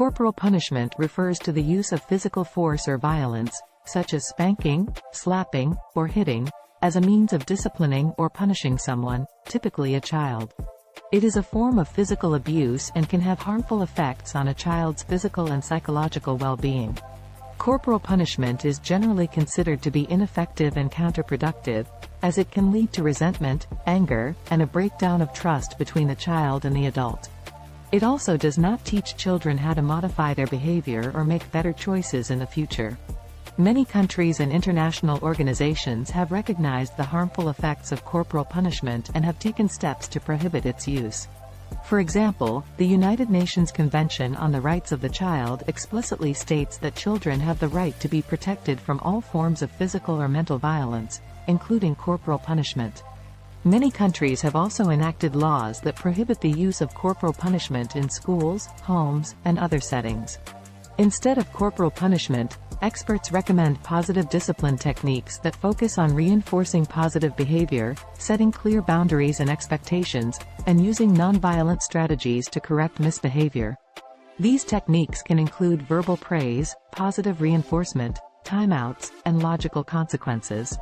Corporal punishment refers to the use of physical force or violence, such as spanking, slapping, or hitting, as a means of disciplining or punishing someone, typically a child. It is a form of physical abuse and can have harmful effects on a child's physical and psychological well-being. Corporal punishment is generally considered to be ineffective and counterproductive, as it can lead to resentment, anger, and a breakdown of trust between the child and the adult. It also does not teach children how to modify their behavior or make better choices in the future. Many countries and international organizations have recognized the harmful effects of corporal punishment and have taken steps to prohibit its use. For example, the United Nations Convention on the Rights of the Child explicitly states that children have the right to be protected from all forms of physical or mental violence, including corporal punishment. Many countries have also enacted laws that prohibit the use of corporal punishment in schools, homes, and other settings. Instead of corporal punishment, experts recommend positive discipline techniques that focus on reinforcing positive behavior, setting clear boundaries and expectations, and using nonviolent strategies to correct misbehavior. These techniques can include verbal praise, positive reinforcement, timeouts, and logical consequences.